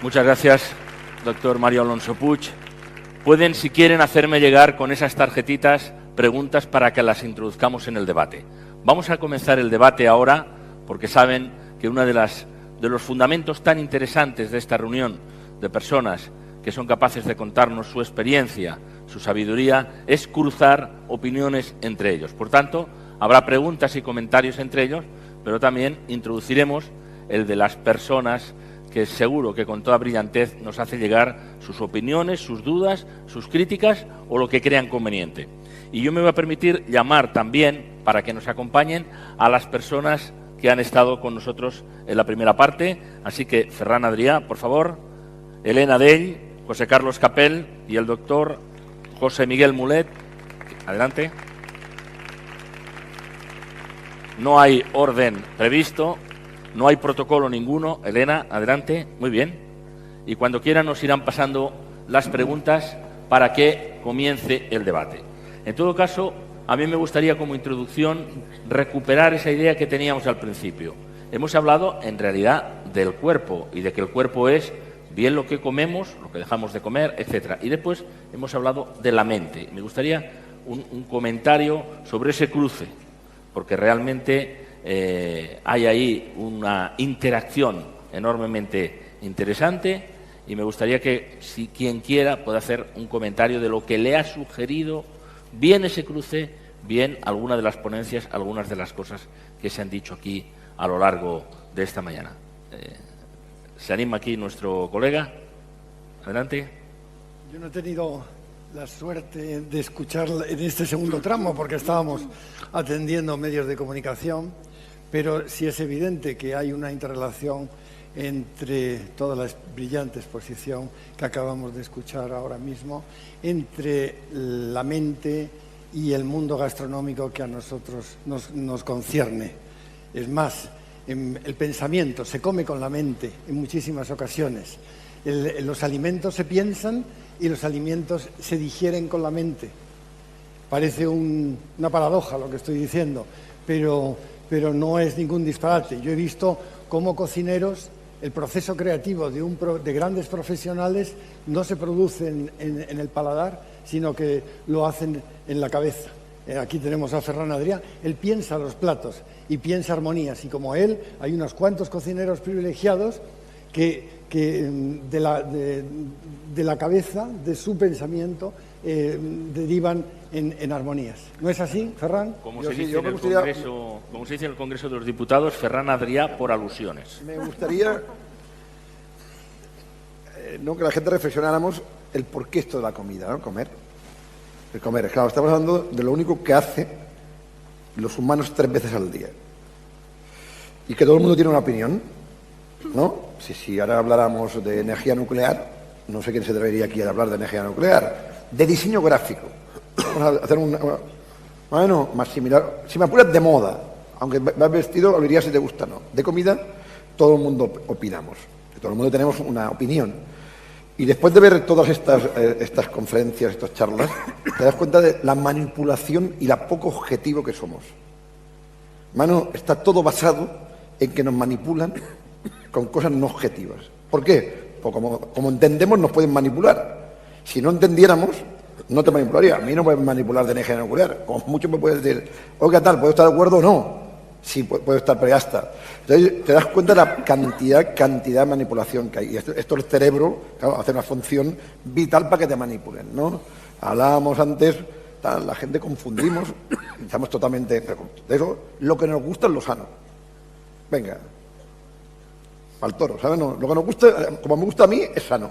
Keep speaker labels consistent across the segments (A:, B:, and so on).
A: Muchas gracias, doctor Mario Alonso Puig. Pueden, si quieren, hacerme llegar con esas tarjetitas preguntas para que las introduzcamos en el debate. Vamos a comenzar el debate ahora, porque saben que uno de los fundamentos tan interesantes de esta reunión de personas que son capaces de contarnos su experiencia, su sabiduría, es cruzar opiniones entre ellos. Por tanto, habrá preguntas y comentarios entre ellos, pero también introduciremos el de las personas que seguro que con toda brillantez nos hace llegar sus opiniones, sus dudas, sus críticas o lo que crean conveniente. Y yo me voy a permitir llamar también, para que nos acompañen, a las personas que han estado con nosotros en la primera parte. Así que, Ferran Adrià, por favor, Elena Dell, José Carlos Capel y el doctor José Miguel Mulet. Adelante. No hay orden previsto. No hay protocolo ninguno. Elena, adelante. Muy bien. Y cuando quieran nos irán pasando las preguntas para que comience el debate. En todo caso, a mí me gustaría como introducción recuperar esa idea que teníamos al principio. Hemos hablado en realidad del cuerpo y de que el cuerpo es bien lo que comemos, lo que dejamos de comer, etcétera. Y después hemos hablado de la mente. Me gustaría un comentario sobre ese cruce, porque realmente hay ahí una interacción enormemente interesante y me gustaría que, si quien quiera, pueda hacer un comentario de lo que le ha sugerido bien ese cruce, bien alguna de las ponencias, algunas de las cosas que se han dicho aquí a lo largo de esta mañana. ¿Se anima aquí nuestro colega? Adelante.
B: Yo no he tenido la suerte de escuchar en este segundo tramo porque estábamos atendiendo medios de comunicación, pero sí es evidente que hay una interrelación entre toda la brillante exposición que acabamos de escuchar ahora mismo, entre la mente y el mundo gastronómico que a nosotros nos concierne. Es más, el pensamiento se come con la mente en muchísimas ocasiones. Los alimentos se piensan y los alimentos se digieren con la mente. Parece una paradoja lo que estoy diciendo, pero no es ningún disparate. Yo he visto cómo cocineros, el proceso creativo de grandes profesionales no se produce en el paladar, sino que lo hacen en la cabeza. Aquí tenemos a Ferran Adrià, él piensa los platos y piensa armonías, y como él hay unos cuantos cocineros privilegiados que de la cabeza, de su pensamiento, derivan en armonías. ¿No es así, Ferran?
A: Como se dice en el Congreso de los Diputados, Ferran Adrià por alusiones.
C: Me gustaría que la gente reflexionáramos el porqué esto de la comida, ¿no? El comer, claro, estamos hablando de lo único que hace los humanos 3 veces al día. Y que todo el mundo tiene una opinión, ¿no? Si ahora habláramos de energía nuclear, no sé quién se atrevería aquí a hablar de energía nuclear, de diseño gráfico. Vamos a hacer más similar, si me apuras, de moda, aunque vas vestido, lo dirías si te gusta o no. De comida, todo el mundo opinamos, todo el mundo tenemos una opinión. Y después de ver todas estas conferencias, estas charlas, te das cuenta de la manipulación y la poco objetivo que somos. Mano, está todo basado en que nos manipulan con cosas no objetivas. ¿Por qué? Pues como entendemos, nos pueden manipular. Si no entendiéramos, no te manipularía. A mí no me pueden manipular de energía nuclear. Como mucho me puedes decir, oiga, tal, ¿puedo estar de acuerdo o no? Sí, puedo estar, pero ya está. Entonces, te das cuenta de la cantidad de manipulación que hay. Y esto el cerebro, claro, hace una función vital para que te manipulen, ¿no? Hablábamos antes, la gente confundimos, estamos totalmente... De eso, lo que nos gusta es lo sano. Venga, al toro, ¿sabes? No, lo que nos gusta, como me gusta a mí, es sano.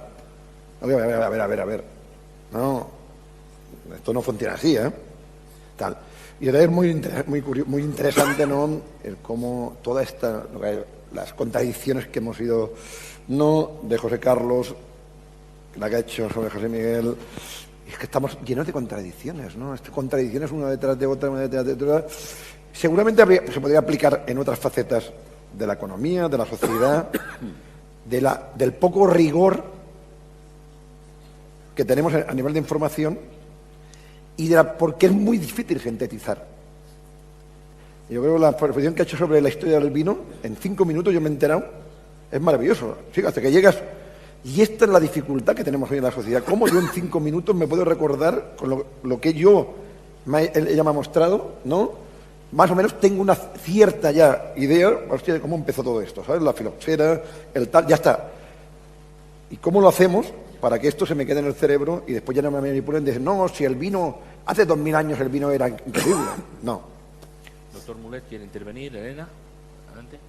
C: A ver. No, esto no funciona así, ¿eh? Tal. Y es muy interesante, ¿no?, el cómo toda esta, las contradicciones que hemos ido, no de José Carlos, la que ha hecho sobre José Miguel, es que estamos llenos de contradicciones, ¿no? Contradicciones una detrás de otra, Seguramente se podría aplicar en otras facetas de la economía, de la sociedad, del poco rigor que tenemos a nivel de información y porque es muy difícil sintetizar. Yo creo que la exposición que ha hecho sobre la historia del vino, en 5 minutos yo me he enterado, es maravilloso. Fíjate que llegas Y esta es la dificultad que tenemos hoy en la sociedad. ¿Cómo yo en 5 minutos me puedo recordar con lo que ella me ha mostrado, ¿no? Más o menos tengo una cierta ya idea, hostia, de cómo empezó todo esto, ¿sabes? La filoxera, el tal, ya está. ¿Y cómo lo hacemos para que esto se me quede en el cerebro y después ya no me manipulen? Dicen, no, si el vino, hace 2000 años el vino era increíble. No.
A: Doctor Mulet, ¿quiere intervenir? Elena, adelante.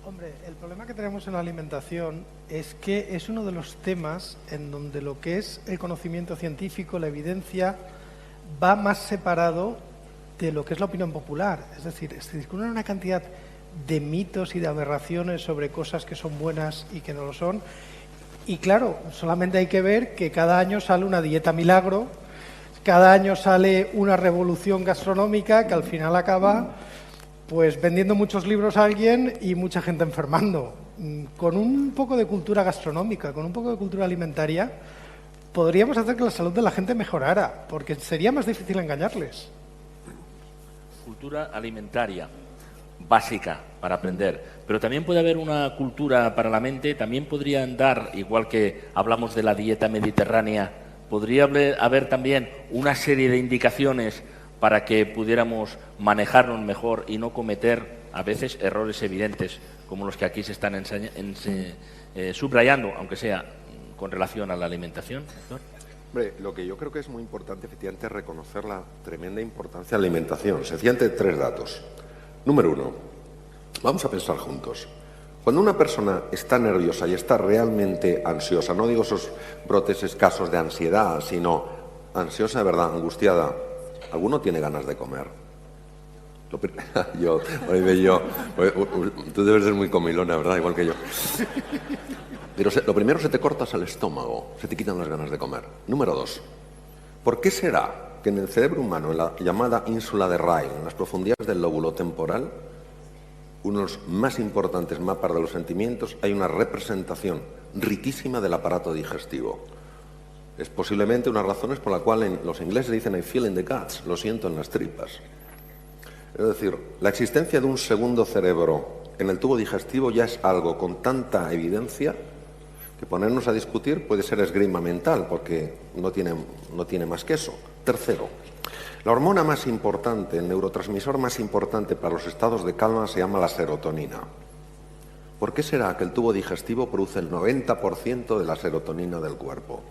D: Hombre, el problema que tenemos en la alimentación es que es uno de los temas en donde lo que es el conocimiento científico, la evidencia, va más separado de lo que es la opinión popular. Es decir, se circulan una cantidad de mitos y de aberraciones sobre cosas que son buenas y que no lo son. Y claro, solamente hay que ver que cada año sale una dieta milagro, cada año sale una revolución gastronómica que al final acaba pues vendiendo muchos libros a alguien y mucha gente enfermando. Con un poco de cultura gastronómica, con un poco de cultura alimentaria, podríamos hacer que la salud de la gente mejorara, porque sería más difícil engañarles.
A: Cultura alimentaria básica para aprender, pero también puede haber una cultura para la mente. También podrían dar, igual que hablamos de la dieta mediterránea, podría haber también una serie de indicaciones para que pudiéramos manejarnos mejor y no cometer a veces errores evidentes como los que aquí se están subrayando, aunque sea con relación a la alimentación. ¿Doctor?
E: Hombre, lo que yo creo que es muy importante, efectivamente, es reconocer la tremenda importancia de la alimentación. Sencillamente 3 datos. Número 1, vamos a pensar juntos. Cuando una persona está nerviosa y está realmente ansiosa, no digo esos brotes escasos de ansiedad, sino ansiosa de verdad, angustiada, ¿alguno tiene ganas de comer? Tú debes ser muy comilona, ¿verdad? Igual que yo. Pero lo primero, se te cortas el estómago, se te quitan las ganas de comer. Número 2, ¿por qué será que en el cerebro humano, en la llamada ínsula de Ryle, en las profundidades del lóbulo temporal, uno de los más importantes mapas de los sentimientos, hay una representación riquísima del aparato digestivo? Es posiblemente una de las razones por la cual los ingleses dicen I feel in the guts, lo siento en las tripas. Es decir, la existencia de un segundo cerebro en el tubo digestivo ya es algo con tanta evidencia que ponernos a discutir puede ser esgrima mental, porque no tiene más que eso. Tercero, la hormona más importante, el neurotransmisor más importante para los estados de calma se llama la serotonina. ¿Por qué será que el tubo digestivo produce el 90% de la serotonina del cuerpo?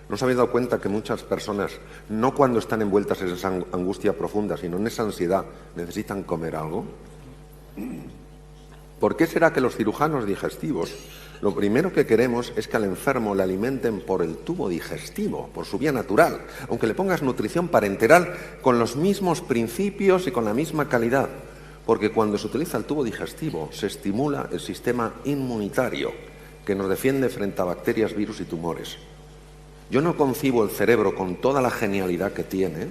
E: ¿No os habéis dado cuenta que muchas personas, no cuando están envueltas en esa angustia profunda, sino en esa ansiedad, necesitan comer algo? ¿Por qué será que los cirujanos digestivos, lo primero que queremos es que al enfermo le alimenten por el tubo digestivo, por su vía natural, aunque le pongas nutrición parenteral con los mismos principios y con la misma calidad? Porque cuando se utiliza el tubo digestivo se estimula el sistema inmunitario que nos defiende frente a bacterias, virus y tumores. Yo no concibo el cerebro con toda la genialidad que tiene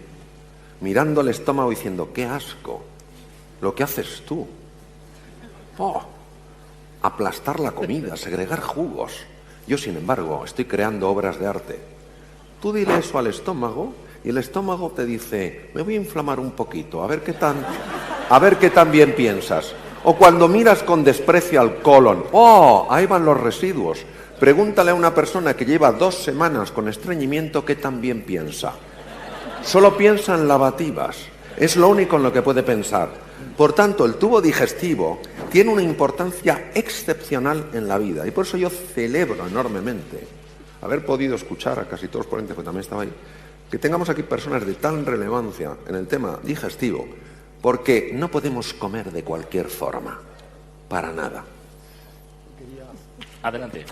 E: mirando el estómago diciendo, qué asco, lo que haces tú. Oh, aplastar la comida, segregar jugos. Yo, sin embargo, estoy creando obras de arte. Tú dile eso al estómago y el estómago te dice, me voy a inflamar un poquito, a ver qué tan bien piensas. O cuando miras con desprecio al colon, oh, ahí van los residuos. Pregúntale a una persona que lleva 2 semanas con estreñimiento qué tan bien piensa. Solo piensa en lavativas. Es lo único en lo que puede pensar. Por tanto, el tubo digestivo tiene una importancia excepcional en la vida. Y por eso yo celebro enormemente haber podido escuchar a casi todos los ponentes, que también estaba ahí, que tengamos aquí personas de tal relevancia en el tema digestivo, porque no podemos comer de cualquier forma, para nada.
A: Adelante.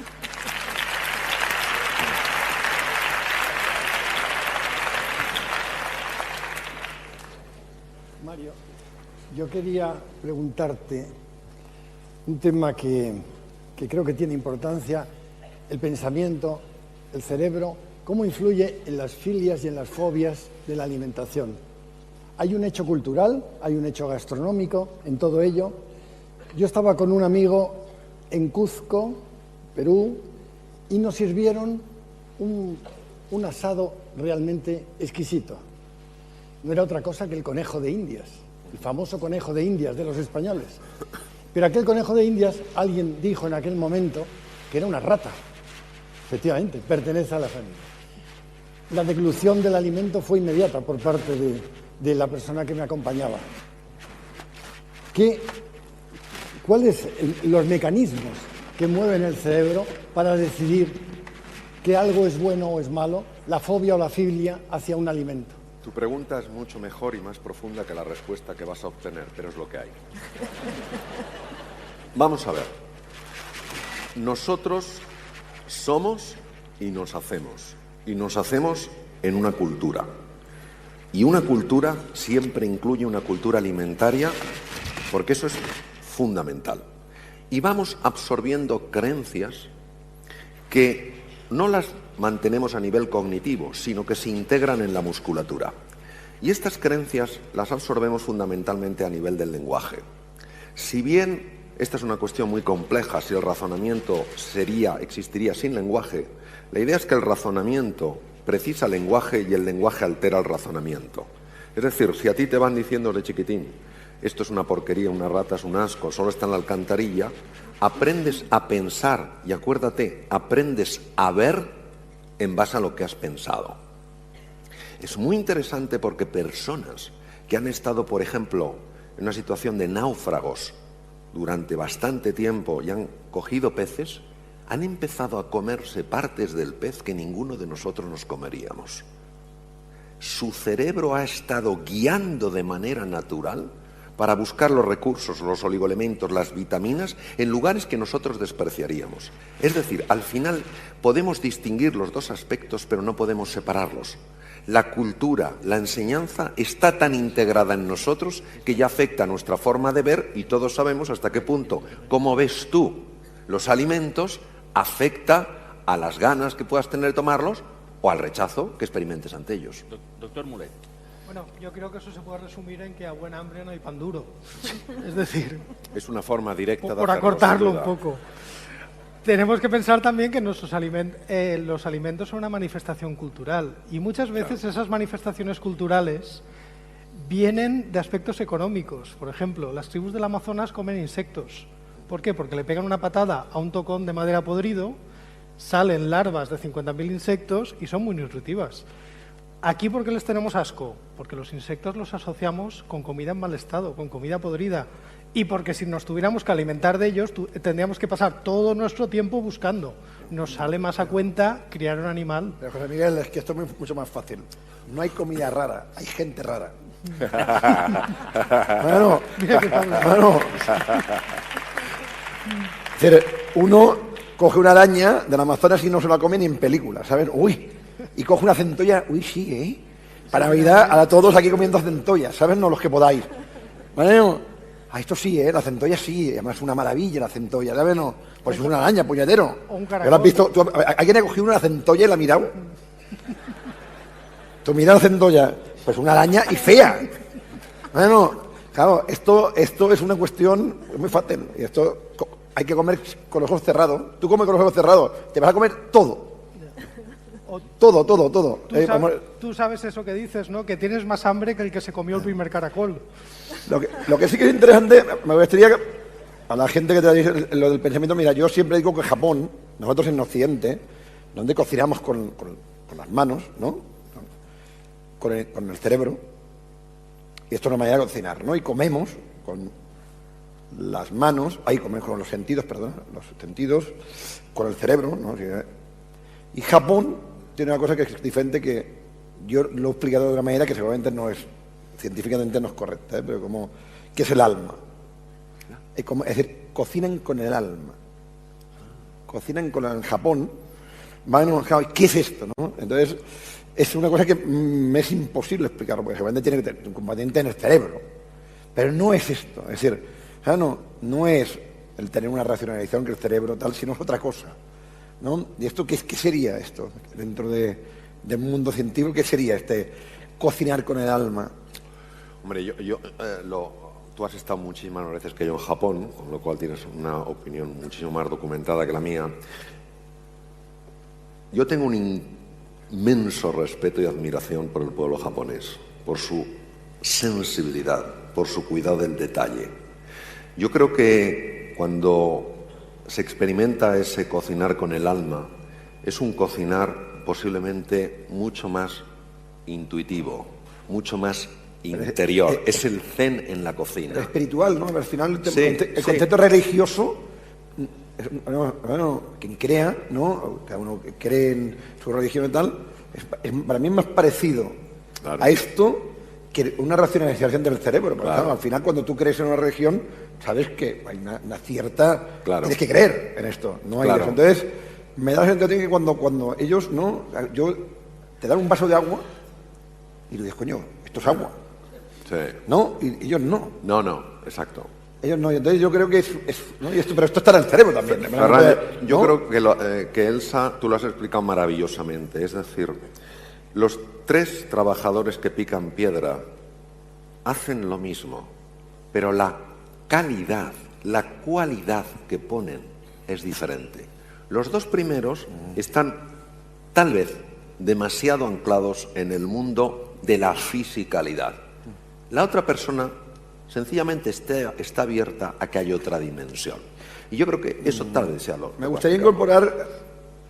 B: Mario, yo quería preguntarte un tema que creo que tiene importancia, el pensamiento, el cerebro, cómo influye en las filias y en las fobias de la alimentación. Hay un hecho cultural, hay un hecho gastronómico en todo ello. Yo estaba con un amigo en Cuzco, Perú, y nos sirvieron un asado realmente exquisito. No era otra cosa que el conejo de Indias, el famoso conejo de Indias de los españoles. Pero aquel conejo de Indias, alguien dijo en aquel momento que era una rata. Efectivamente, pertenece a la familia. La deglución del alimento fue inmediata por parte de la persona que me acompañaba. ¿Cuáles los mecanismos que mueven el cerebro para decidir que algo es bueno o es malo, la fobia o la filia hacia un alimento?
E: Tu pregunta es mucho mejor y más profunda que la respuesta que vas a obtener, pero es lo que hay. Vamos a ver. Nosotros somos y nos hacemos. Y nos hacemos en una cultura. Y una cultura siempre incluye una cultura alimentaria, porque eso es fundamental. Y vamos absorbiendo creencias que no las mantenemos a nivel cognitivo, sino que se integran en la musculatura. Y estas creencias las absorbemos fundamentalmente a nivel del lenguaje. Si bien esta es una cuestión muy compleja, si el razonamiento existiría sin lenguaje, la idea es que el razonamiento precisa lenguaje y el lenguaje altera el razonamiento. Es decir, si a ti te van diciendo de chiquitín, esto es una porquería, una rata es un asco, solo está en la alcantarilla, aprendes a pensar y acuérdate, aprendes a ver en base a lo que has pensado. Es muy interesante porque personas que han estado, por ejemplo, en una situación de náufragos durante bastante tiempo y han cogido peces, han empezado a comerse partes del pez que ninguno de nosotros nos comeríamos. Su cerebro ha estado guiando de manera natural para buscar los recursos, los oligoelementos, las vitaminas, en lugares que nosotros despreciaríamos. Es decir, al final podemos distinguir los dos aspectos, pero no podemos separarlos. La cultura, la enseñanza, está tan integrada en nosotros que ya afecta a nuestra forma de ver y todos sabemos hasta qué punto, cómo ves tú los alimentos, afecta a las ganas que puedas tener de tomarlos o al rechazo que experimentes ante ellos.
A: Doctor Mulet.
D: Bueno, yo creo que eso se puede resumir en que a buen hambre no hay pan duro. Es decir,
E: es una forma directa de
D: por acortarlo un poco. Tenemos que pensar también que los alimentos son una manifestación cultural y muchas veces esas manifestaciones culturales vienen de aspectos económicos. Por ejemplo, las tribus del Amazonas comen insectos. ¿Por qué? Porque le pegan una patada a un tocón de madera podrido, salen larvas de 50.000 insectos y son muy nutritivas. Aquí, ¿por qué les tenemos asco? Porque los insectos los asociamos con comida en mal estado, con comida podrida. Y porque si nos tuviéramos que alimentar de ellos, tendríamos que pasar todo nuestro tiempo buscando. Nos sale más a cuenta criar un animal.
C: Pero José Miguel, es que esto es mucho más fácil. No hay comida rara, hay gente rara. Bueno, es decir, uno coge una araña del Amazonas y no se la come ni en película, ¿sabes? Uy, y coge una centolla, uy, sí, ¿eh? Para Navidad, a todos aquí comiendo centollas, ¿sabes? No los que podáis. Bueno, a esto sí, la centolla sí, además es una maravilla la centolla, ¿sabes? No, pues es una araña, puñetero.
D: O un
C: caracol. ¿Lo has visto? ¿Alguien ha cogido una centolla y la ha mirado? ¿Tú miras la centolla? Pues una araña y fea. Bueno, claro, esto es una cuestión muy fácil. Y esto hay que comer con los ojos cerrados. Tú comes con los ojos cerrados, te vas a comer todo. Todo.
D: Tú sabes eso que dices, ¿no? Que tienes más hambre que el que se comió el primer caracol.
C: Lo que sí que es interesante, me gustaría que a la gente que te dice lo del pensamiento, mira, yo siempre digo que Japón, nosotros en Occidente, donde cocinamos con las manos, ¿no? Con el cerebro, y esto es una manera de cocinar, ¿no? Y comemos con las manos, comemos con los sentidos, con el cerebro, ¿no? Y Japón tiene una cosa que es diferente, que yo lo he explicado de una manera que seguramente científicamente no es correcta, pero que es el alma. Es decir, cocinan con el alma. En Japón, ¿qué es esto, no? Entonces, es una cosa que me es imposible explicar, porque seguramente tiene que tener un componente en el cerebro. Pero no es esto, es decir, no es el tener una racionalización que el cerebro tal, sino es otra cosa, ¿no? ¿Y esto qué sería esto? Dentro del mundo científico, ¿qué sería cocinar con el alma?
E: Hombre, tú has estado muchísimas veces que yo en Japón, con lo cual tienes una opinión muchísimo más documentada que la mía. Yo tengo un inmenso respeto y admiración por el pueblo japonés, por su sensibilidad, por su cuidado del detalle. Yo creo que cuando se experimenta ese cocinar con el alma, es un cocinar posiblemente mucho más intuitivo, mucho más interior. Es el zen en la cocina.
C: Espiritual, ¿no? Al final
E: Sí,
C: el concepto religioso, bueno, quien crea, ¿no? Cada uno que cree en su religión y tal, para mí es más parecido
E: Claro.
C: a esto que una racionalización del cerebro. Porque,
E: Claro.
C: claro, al final, cuando tú crees en una religión, sabes que hay una cierta...
E: Claro.
C: Tienes que creer en esto, no hay
E: Claro.
C: eso. Entonces, me da la sensación que cuando ellos, ¿no? Te dan un vaso de agua y tú dices, coño, esto es agua.
E: Sí.
C: ¿No? Y ellos no.
E: No, exacto.
C: Ellos no. Y entonces yo creo que ¿no? Pero esto está en el cerebro también.
E: Ferran,
C: ¿no?
E: yo creo que Elsa, tú lo has explicado maravillosamente. Es decir, los 3 trabajadores que pican piedra hacen lo mismo, pero la calidad, la cualidad que ponen es diferente. Los 2 primeros están tal vez demasiado anclados en el mundo de la fisicalidad. La otra persona sencillamente está abierta a que haya otra dimensión. Y yo creo que eso tal vez sea lo
C: Me gustaría incorporar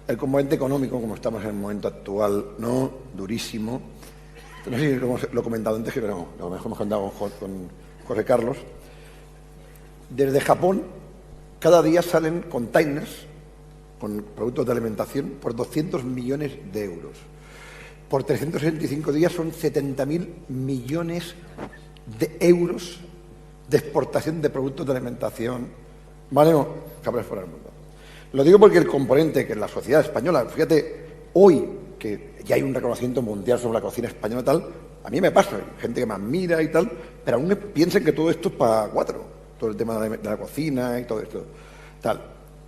C: el componente económico, como estamos en el momento actual, ¿no? Durísimo. No sé si lo he comentado antes, pero lo mejor hemos comentado con José Carlos. Desde Japón, cada día salen containers con productos de alimentación por 200 millones de euros. Por 365 días son 70.000 millones de euros de exportación de productos de alimentación. ¿Vale? No, cabres fuera del mundo. Lo digo porque el componente que en la sociedad española, fíjate, hoy que ya hay un reconocimiento mundial sobre la cocina española y tal, a mí me pasa, hay gente que me admira y tal, pero aún piensan que todo esto es para 4, todo el tema de la cocina y todo esto. Tal.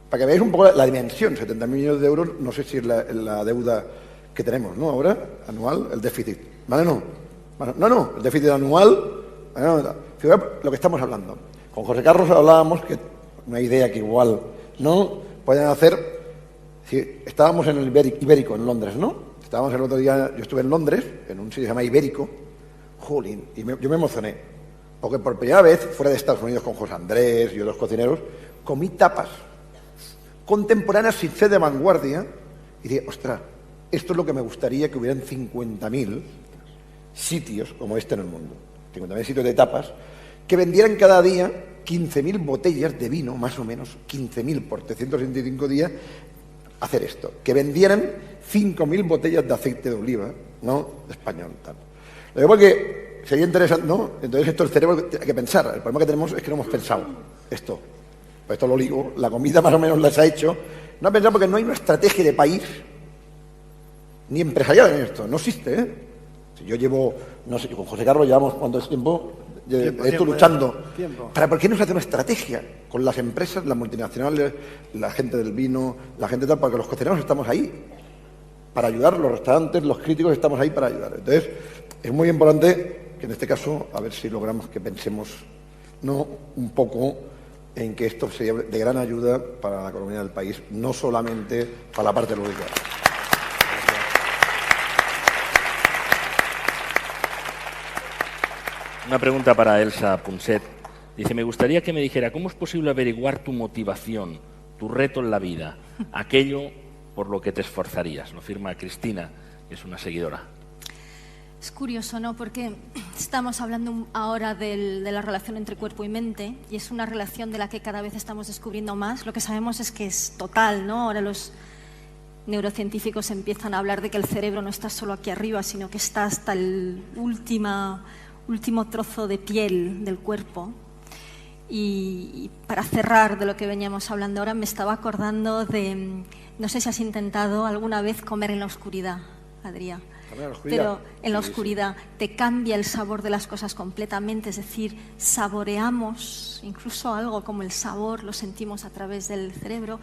C: Para que veáis un poco la dimensión, 70 millones de euros, no sé si es la deuda que tenemos, ¿no? Ahora, anual, el déficit. ¿Vale? No, el déficit anual, fíjate lo que estamos hablando. Con José Carlos hablábamos que una idea que igual no pueden hacer. Si estábamos en el Ibérico, en Londres, ¿no? Estábamos el otro día, yo estuve en Londres, en un sitio que se llama Ibérico, jolín, y yo me emocioné, porque por primera vez, fuera de Estados Unidos con José Andrés y otros cocineros, comí tapas contemporáneas sin ser de vanguardia, y dije, ostras, esto es lo que me gustaría que hubieran 50.000 sitios como este en el mundo, 50.000 sitios de tapas, que vendieran cada día 15.000 botellas de vino, más o menos, 15.000 por 365 días, hacer esto, que vendieran 5.000 botellas de aceite de oliva, ¿no? Español, tal. Lo digo porque sería interesante, ¿no? Entonces esto el cerebro hay que pensar. El problema que tenemos es que no hemos pensado esto. Pues esto lo digo, la comida más o menos las ha hecho. No ha pensado porque no hay una estrategia de país ni empresarial en esto. No existe, ¿eh? Si yo llevo, no sé, con José Carlos llevamos cuánto tiempo esto luchando. ¿Por qué no se hace una estrategia con las empresas, las multinacionales, la gente del vino, la gente tal? Porque los cocineros estamos ahí para ayudar, los restaurantes, los críticos estamos ahí para ayudar. Entonces, es muy importante que en este caso, a ver si logramos que pensemos, ¿no?, un poco en que esto sería de gran ayuda para la economía del país, no solamente para la parte lúdica.
A: Una pregunta para Elsa Punset. Dice, me gustaría que me dijera, ¿cómo es posible averiguar tu motivación, tu reto en la vida, aquello por lo que te esforzarías? Lo firma Cristina, que es una seguidora.
F: Es curioso, ¿no? Porque estamos hablando ahora de la relación entre cuerpo y mente, y es una relación de la que cada vez estamos descubriendo más. Lo que sabemos es que es total, ¿no? Ahora los neurocientíficos empiezan a hablar de que el cerebro no está solo aquí arriba, sino que está hasta el último trozo de piel del cuerpo. Y para cerrar de lo que veníamos hablando ahora, me estaba acordando de, no sé si has intentado alguna vez comer en la oscuridad, Adrià, pero en la oscuridad te cambia el sabor de las cosas completamente, es decir, saboreamos incluso algo como el sabor, lo sentimos a través del cerebro.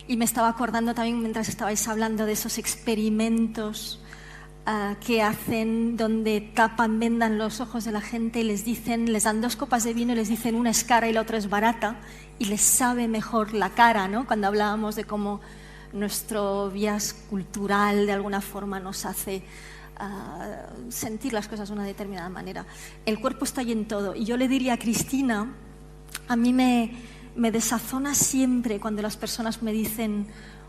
F: Y me estaba acordando también, mientras estabais hablando, de esos experimentos que hacen donde tapan, vendan los ojos de la gente y les dan 2 copas de vino y les dicen una es cara y la otra es barata, y les sabe mejor la cara, ¿no? Cuando hablábamos de cómo nuestro bias cultural de alguna forma nos hace sentir las cosas de una determinada manera. El cuerpo está ahí en todo, y yo le diría a Cristina, a mí me me desazona siempre cuando las personas me dicen: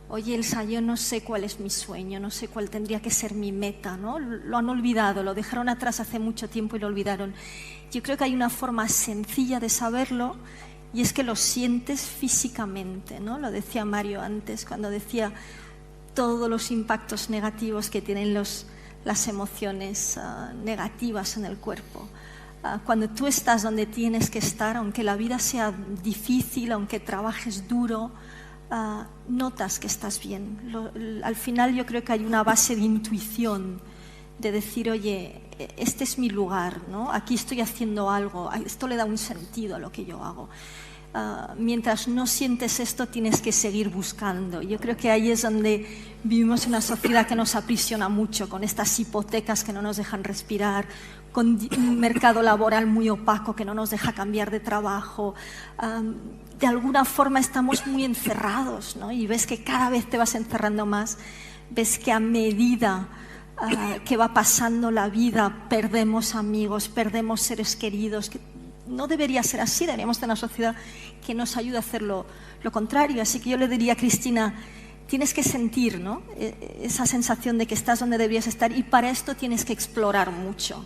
F: oye, Elsa, yo no sé cuál es mi sueño, no sé cuál tendría que ser mi meta, ¿no? Lo han olvidado, lo dejaron atrás hace mucho tiempo y lo olvidaron. Yo creo que hay una forma sencilla de saberlo, y es que lo sientes físicamente, ¿no? Lo decía Mario antes, cuando decía todos los impactos negativos que tienen las emociones negativas en el cuerpo. Cuando tú estás donde tienes que estar, aunque la vida sea difícil, aunque trabajes duro, notas que estás bien. Al final yo creo que hay una base de intuición, de decir: oye, este es mi lugar, ¿no? Aquí estoy haciendo algo, esto le da un sentido a lo que yo hago. Mientras no sientes esto, tienes que seguir buscando. Yo creo que ahí es donde vivimos una sociedad que nos aprisiona mucho, con estas hipotecas que no nos dejan respirar, con un mercado laboral muy opaco que no nos deja cambiar de trabajo. De alguna forma estamos muy encerrados, ¿no? Y ves que cada vez te vas encerrando más, ves que a medida que va pasando la vida perdemos amigos, perdemos seres queridos. Que no debería ser así, deberíamos tener una sociedad que nos ayude a hacer lo contrario. Así que yo le diría a Cristina: tienes que sentir, ¿no?, esa sensación de que estás donde deberías estar, y para esto tienes que explorar mucho.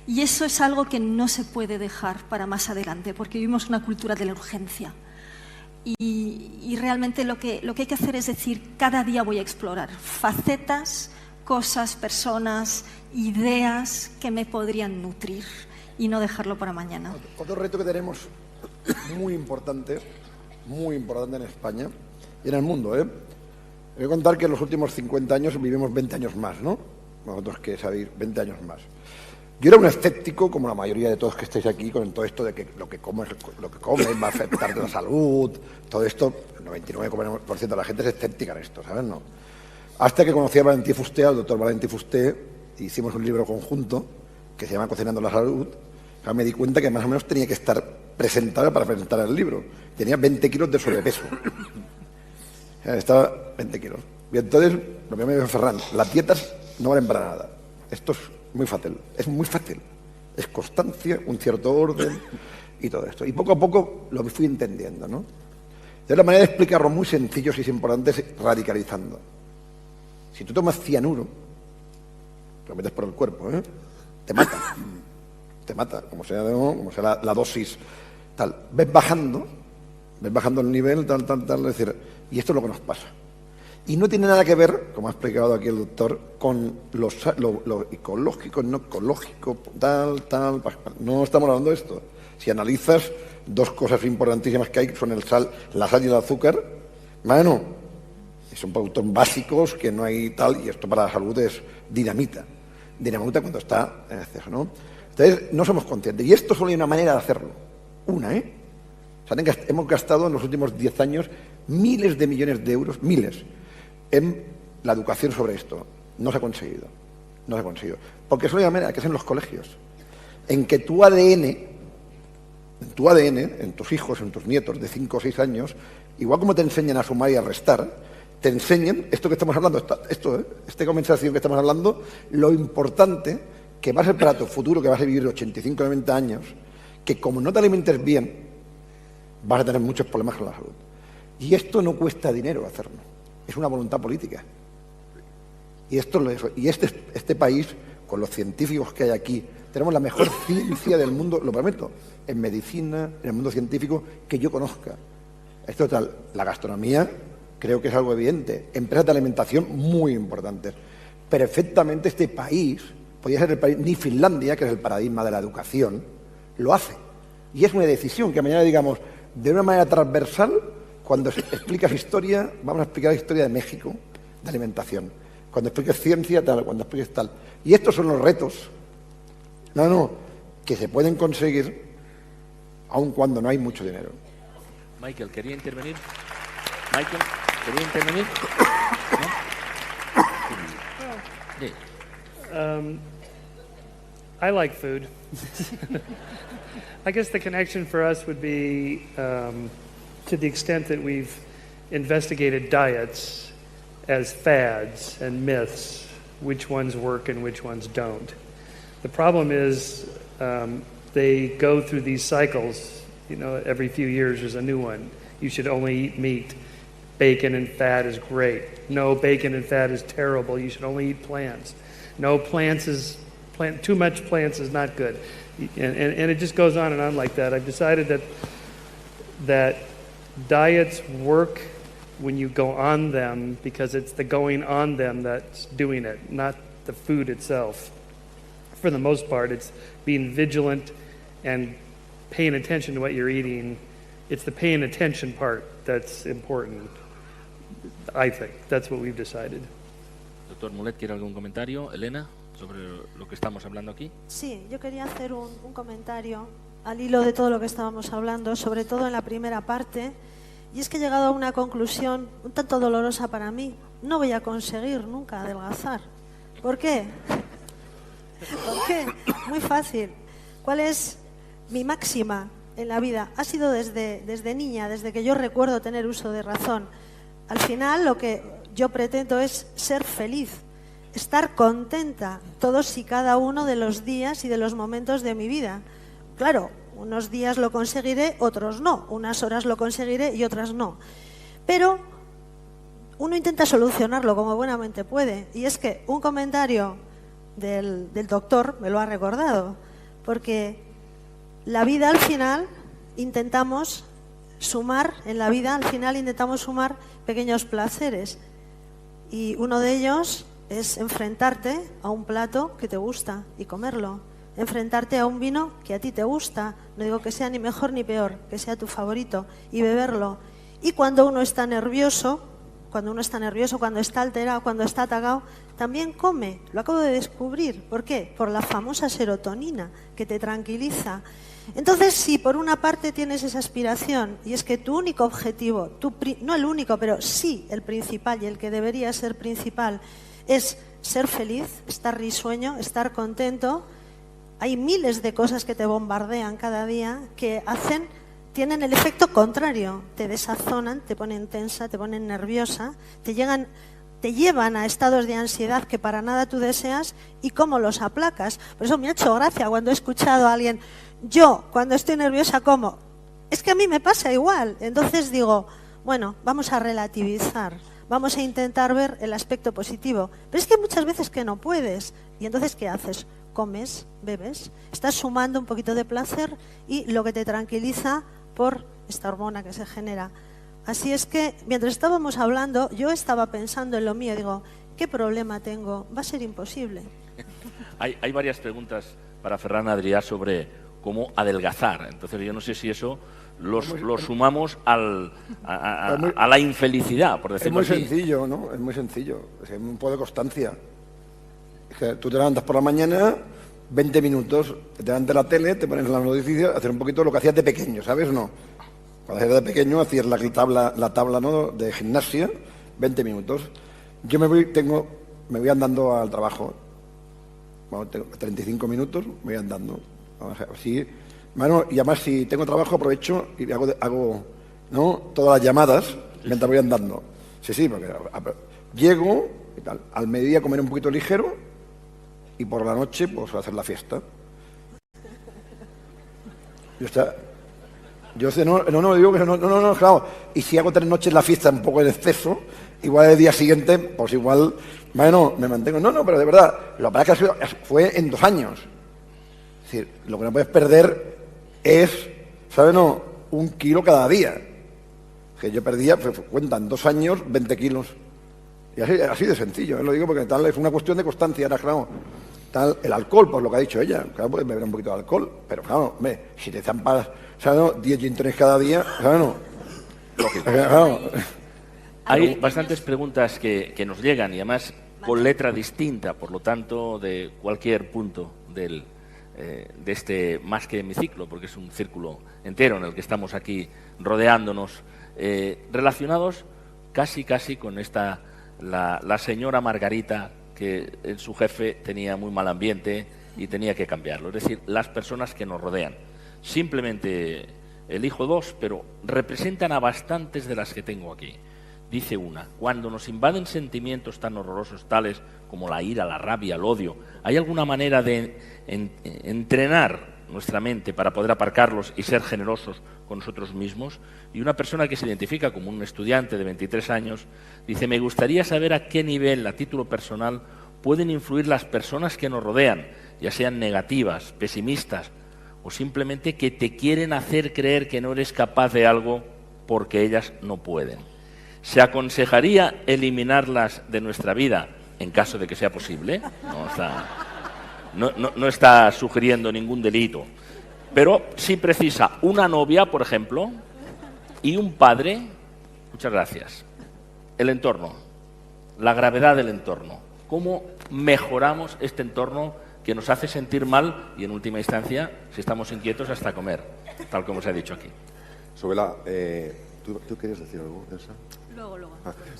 F: Y eso es algo que no se puede dejar para más adelante, porque vivimos una cultura de la urgencia. Y realmente lo que hay que hacer es decir: cada día voy a explorar facetas, cosas, personas, ideas que me podrían nutrir, y no dejarlo para mañana.
C: Otro reto que tenemos muy importante en España y en el mundo, Voy a contar que en los últimos 50 años vivimos 20 años más, ¿no? Vosotros que sabéis, 20 años más. Yo era un escéptico, como la mayoría de todos que estáis aquí, con todo esto de que lo que comes va a afectar la salud, todo esto. El 99% de la gente es escéptica en esto, ¿sabes? No. Hasta que conocí a Valentí Fuster, al doctor Valentí Fuster, e hicimos un libro conjunto que se llama Cocinando la Salud. Me di cuenta que más o menos tenía que estar presentada para presentar el libro. Tenía 20 kilos de sobrepeso. Estaba 20 kilos. Y entonces, lo que me dijo Ferran: las dietas no valen para nada. Esto es muy fácil. Es muy fácil. Es constancia, un cierto orden y todo esto. Y poco a poco lo fui entendiendo, ¿no? De la manera de explicarlo muy sencillo, si es importante, es radicalizando. Si tú tomas cianuro, lo metes por el cuerpo, te mata. Te mata, como sea la dosis, tal. Ves bajando el nivel, tal, es decir, y esto es lo que nos pasa. Y no tiene nada que ver, como ha explicado aquí el doctor, con lo ecológico, no ecológico, tal. No estamos hablando de esto. Si analizas, dos cosas importantísimas que hay son la sal y el azúcar. Bueno, son productos básicos que no hay tal, y esto para la salud es dinamita. Dinamita cuando está en exceso, ¿no? Entonces, no somos conscientes. Y esto solo hay una manera de hacerlo. Una, O sea, hemos gastado en los últimos 10 años miles de millones de euros, en la educación sobre esto. No se ha conseguido. Porque solo hay una manera, que es en los colegios. En que tu ADN, en tus hijos, en tus nietos de 5 o 6 años, igual como te enseñan a sumar y a restar, te enseñen esto que estamos hablando, esta conversación que estamos hablando, lo importante que va a ser para tu futuro, que vas a vivir 85 o 90 años, que como no te alimentes bien, vas a tener muchos problemas con la salud. Y esto no cuesta dinero hacerlo, es una voluntad política. Y este país, con los científicos que hay aquí, tenemos la mejor ciencia del mundo, lo prometo, en medicina, en el mundo científico, que yo conozca. Esto tal, la gastronomía, creo que es algo evidente. Empresas de alimentación muy importantes. Perfectamente este país, podría ser el país, ni Finlandia, que es el paradigma de la educación, lo hace. Y es una decisión que mañana digamos, de una manera transversal, cuando explicas historia, vamos a explicar la historia de México, de alimentación. Cuando expliques ciencia, tal, cuando expliques tal. Y estos son los retos, que se pueden conseguir aun cuando no hay mucho dinero.
A: Michael, ¿quería intervenir? Michael, ¿quería intervenir? ¿No? Sí.
G: I like food. I guess the connection for us would be to the extent that we've investigated diets as fads and myths, which ones work and which ones don't. The problem is they go through these cycles, every few years there's a new one. You should only eat meat. Bacon and fat is great. No, bacon and fat is terrible. You should only eat plants. No, too much plants is not good. And it just goes on like that. I've decided that diets work when you go on them because it's the going on them that's doing it, not the food itself. For the most part, it's being vigilant and paying attention to what you're eating. It's the paying attention part that's important, I think. That's what we've decided.
A: Doctor Mulet, ¿quiere algún comentario? Elena, sobre lo que estamos hablando aquí.
H: Sí, yo quería hacer un comentario al hilo de todo lo que estábamos hablando, sobre todo en la primera parte, y es que he llegado a una conclusión un tanto dolorosa para mí. No voy a conseguir nunca adelgazar. ¿Por qué? ¿Por qué? Muy fácil. ¿Cuál es mi máxima en la vida? Ha sido desde niña, desde que yo recuerdo tener uso de razón. Al final lo que yo pretendo es ser feliz, estar contenta todos y cada uno de los días y de los momentos de mi vida. Claro, unos días lo conseguiré, otros no. Unas horas lo conseguiré y otras no. Pero uno intenta solucionarlo como buenamente puede. Y es que un comentario del doctor me lo ha recordado. Porque la vida al final intentamos sumar, pequeños placeres. Y uno de ellos es enfrentarte a un plato que te gusta y comerlo. Enfrentarte a un vino que a ti te gusta, no digo que sea ni mejor ni peor, que sea tu favorito, y beberlo. Y cuando uno está nervioso, cuando está alterado, cuando está atacado, también come. Lo acabo de descubrir. ¿Por qué? Por la famosa serotonina que te tranquiliza. Entonces, si por una parte tienes esa aspiración, y es que tu único objetivo, no el único, pero sí el principal y el que debería ser principal, es ser feliz, estar risueño, estar contento, hay miles de cosas que te bombardean cada día que tienen el efecto contrario, te desazonan, te ponen tensa, te ponen nerviosa, te llevan a estados de ansiedad que para nada tú deseas, y cómo los aplacas. Por eso me ha hecho gracia cuando he escuchado a alguien, yo cuando estoy nerviosa como, es que a mí me pasa igual. Entonces digo, bueno, vamos a relativizar, vamos a intentar ver el aspecto positivo, pero es que muchas veces que no puedes, y entonces ¿qué haces? Comes, bebes, estás sumando un poquito de placer y lo que te tranquiliza por esta hormona que se genera. Así es que, mientras estábamos hablando, yo estaba pensando en lo mío, digo, ¿qué problema tengo? Va a ser imposible.
A: Hay varias preguntas para Ferran Adrià sobre cómo adelgazar. Entonces yo no sé si eso lo sumamos a la infelicidad, por decirlo así.
C: Es muy sencillo, ¿no? Es muy sencillo. Es un poco de constancia. Es que tú te levantas por la mañana, 20 minutos, te levantas la tele, te pones las noticias, hacer un poquito lo que hacías de pequeño, ¿sabes o no? Cuando eras de pequeño hacías la tabla, ¿no?, de gimnasia, 20 minutos. Yo me voy andando al trabajo. Bueno, tengo 35 minutos, me voy andando. Así, bueno, y además si tengo trabajo aprovecho y hago ¿no?, todas las llamadas mientras voy andando. Sí, porque llego y tal, al mediodía comer un poquito ligero y por la noche pues hacer la fiesta. Yo sé, no digo que no, claro. Y si hago 3 noches la fiesta un poco en exceso, igual el día siguiente, pues igual, bueno, me mantengo. No, pero de verdad, lo que pasa es que fue en 2 años. Es decir, lo que no puedes perder es, ¿sabes? No, 1 kilo cada día. Que yo perdía, cuentan 2 años, 20 kilos. Y así de sencillo, lo digo porque tal es una cuestión de constancia, ahora claro. Tal, el alcohol, pues lo que ha dicho ella, claro, puedes beber un poquito de alcohol, pero claro, si te zampas, ¿sabes? No? 10 gin tonics cada día, ¿sabes? No. Claro.
A: Hay bastantes preguntas que nos llegan y además con letra distinta, por lo tanto, de cualquier punto de este más que hemiciclo, porque es un círculo entero en el que estamos aquí rodeándonos, relacionados casi con la señora Margarita, que su jefe tenía muy mal ambiente y tenía que cambiarlo. Es decir, las personas que nos rodean. Simplemente elijo 2, pero representan a bastantes de las que tengo aquí. Dice una, cuando nos invaden sentimientos tan horrorosos tales como la ira, la rabia, el odio, ¿hay alguna manera de entrenar nuestra mente para poder aparcarlos y ser generosos con nosotros mismos. Y una persona que se identifica como un estudiante de 23 años dice: me gustaría saber a qué nivel, a título personal, pueden influir las personas que nos rodean, ya sean negativas, pesimistas o simplemente que te quieren hacer creer que no eres capaz de algo porque ellas no pueden. ¿Se aconsejaría eliminarlas de nuestra vida en caso de que sea posible? No está sugiriendo ningún delito, pero sí precisa una novia, por ejemplo, y un padre. Muchas gracias. El entorno, la gravedad del entorno. ¿Cómo mejoramos este entorno que nos hace sentir mal y, en última instancia, si estamos inquietos, hasta comer, tal como se ha dicho aquí?
E: Sobre la... ¿Tú querías decir algo, Elsa?
F: Luego.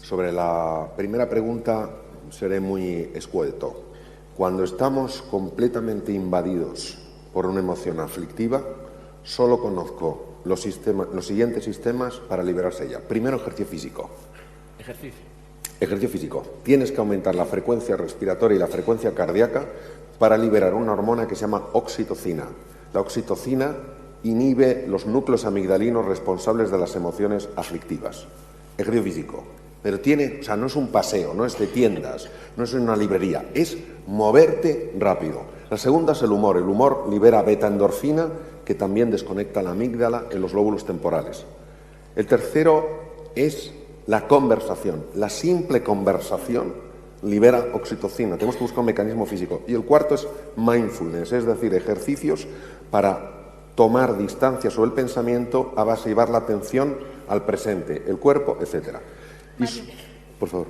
E: Sobre la primera pregunta seré muy escueto. Cuando estamos completamente invadidos por una emoción aflictiva, solo conozco los siguientes sistemas para liberarse de ella. Primero, ejercicio físico. Ejercicio físico. Tienes que aumentar la frecuencia respiratoria y la frecuencia cardíaca para liberar una hormona que se llama oxitocina. La oxitocina inhibe los núcleos amigdalinos responsables de las emociones aflictivas. Ejercicio físico. Pero no es un paseo, no es de tiendas, no es una librería, es moverte rápido. La segunda es el humor. El humor libera beta-endorfina, que también desconecta la amígdala en los lóbulos temporales. El tercero es la conversación. La simple conversación libera oxitocina. Tenemos que buscar un mecanismo físico. Y el cuarto es mindfulness, es decir, ejercicios para tomar distancia sobre el pensamiento a base de llevar la atención al presente, el cuerpo, etc. Por favor.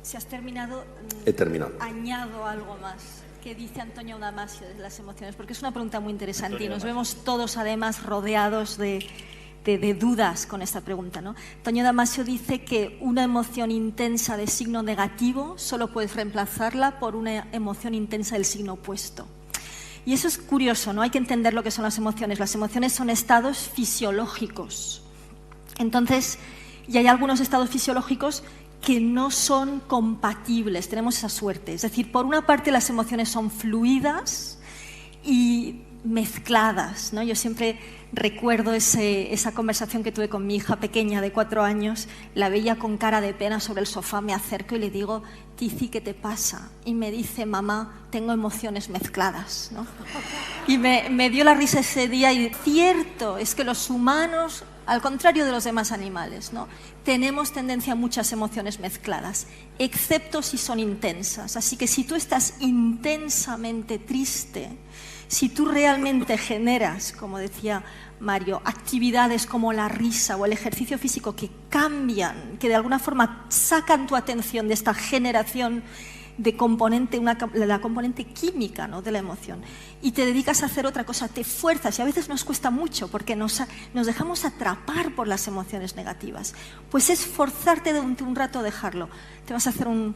F: Si has terminado,
E: He terminado.
F: Añado algo más que dice Antonio Damasio de las emociones, porque es una pregunta muy interesante y nos vemos todos además rodeados de dudas con esta pregunta, ¿no? Antonio Damasio dice que una emoción intensa de signo negativo solo puedes reemplazarla por una emoción intensa del signo opuesto. Y eso es curioso, ¿no? Hay que entender lo que son las emociones. Las emociones son estados fisiológicos. Entonces, y hay algunos estados fisiológicos que no son compatibles, tenemos esa suerte. Es decir, por una parte las emociones son fluidas y mezcladas, ¿no? Yo siempre recuerdo esa conversación que tuve con mi hija pequeña de 4 años, la veía con cara de pena sobre el sofá, me acerco y le digo: Tizi, ¿qué te pasa? Y me dice: mamá, tengo emociones mezcladas, ¿no? Y me dio la risa ese día y cierto, es que los humanos, al contrario de los demás animales, ¿no?, tenemos tendencia a muchas emociones mezcladas, excepto si son intensas. Así que si tú estás intensamente triste, si tú realmente generas, como decía Mario, actividades como la risa o el ejercicio físico que cambian, que de alguna forma sacan tu atención de esta generación de componente, la componente química, ¿no?, de la emoción, y te dedicas a hacer otra cosa, te fuerzas, y a veces nos cuesta mucho porque nos dejamos atrapar por las emociones negativas, pues es forzarte durante un rato a dejarlo. Te vas a hacer un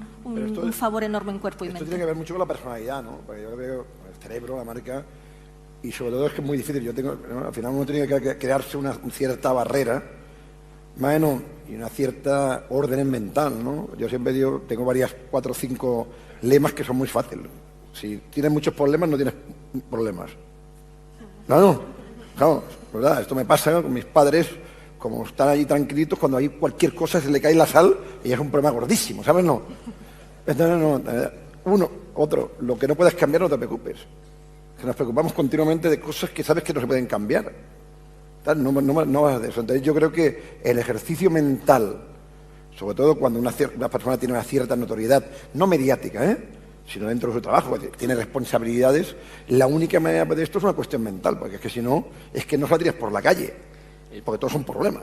F: favor enorme en cuerpo y mente.
C: Esto tiene que ver mucho con la personalidad, ¿no? Porque yo veo el cerebro, la marca, y sobre todo es que es muy difícil. Al final uno tiene que crearse una cierta barrera, más o menos, y una cierta orden mental, ¿no? Yo siempre digo, tengo 4 o 5 lemas que son muy fáciles. Si tienes muchos problemas, no tienes problemas. Claro, ¿verdad? Esto me pasa con mis padres, como están allí tranquilitos, cuando hay cualquier cosa se le cae la sal y es un problema gordísimo, ¿sabes? No. Otro, lo que no puedes cambiar, no te preocupes. Que nos preocupamos continuamente de cosas que sabes que no se pueden cambiar. No vas de eso. Entonces yo creo que el ejercicio mental, sobre todo cuando una persona tiene una cierta notoriedad, no mediática, sino dentro de su trabajo, tiene responsabilidades, la única manera de esto es una cuestión mental, porque es que si no, es que no saldrías por la calle, porque todos son problemas.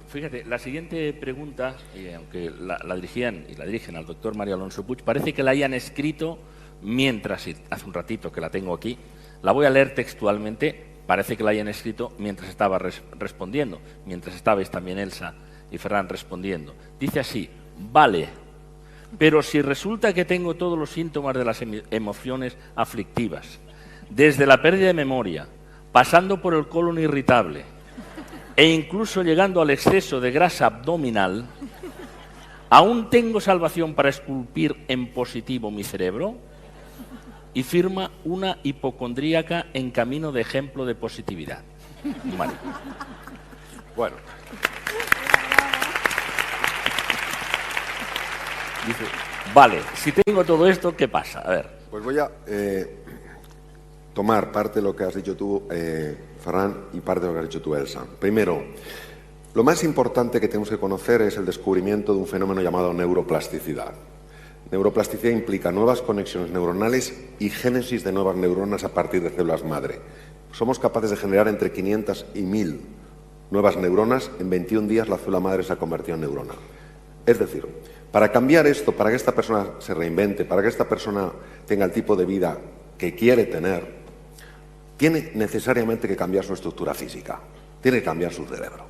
A: Fíjate, la siguiente pregunta, aunque la dirigían y la dirigen al doctor Mario Alonso Puig, parece que la hayan escrito mientras, hace un ratito que la tengo aquí, la voy a leer textualmente. Parece que la hayan escrito mientras estaba respondiendo, mientras estabais también Elsa y Ferran respondiendo. Dice así: vale, pero si resulta que tengo todos los síntomas de las emociones aflictivas, desde la pérdida de memoria, pasando por el colon irritable e incluso llegando al exceso de grasa abdominal, ¿aún tengo salvación para esculpir en positivo mi cerebro? y firma una hipocondríaca en camino de ejemplo de positividad. Vale.
E: Bueno.
A: Dice, vale, si tengo todo esto, ¿qué pasa? A ver.
E: Pues voy a tomar parte de lo que has dicho tú, Ferran, y parte de lo que has dicho tú, Elsa. Primero, lo más importante que tenemos que conocer es el descubrimiento de un fenómeno llamado neuroplasticidad. Neuroplasticidad implica nuevas conexiones neuronales y génesis de nuevas neuronas a partir de células madre. Somos capaces de generar entre 500 y 1000 nuevas neuronas. En 21 días la célula madre se ha convertido en neurona. Es decir, para cambiar esto, para que esta persona se reinvente, para que esta persona tenga el tipo de vida que quiere tener, tiene necesariamente que cambiar su estructura física, tiene que cambiar su cerebro.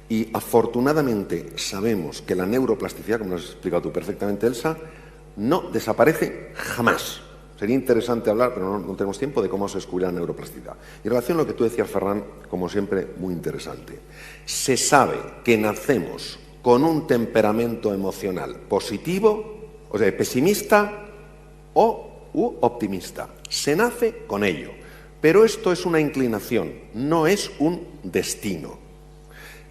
E: Y afortunadamente sabemos que la neuroplasticidad, como nos has explicado tú perfectamente, Elsa, no desaparece jamás. Sería interesante hablar, pero no tenemos tiempo, de cómo se descubre la neuroplasticidad. Y en relación a lo que tú decías, Ferran, como siempre, muy interesante. Se sabe que nacemos con un temperamento emocional positivo, o sea, pesimista u optimista. Se nace con ello. Pero esto es una inclinación, no es un destino.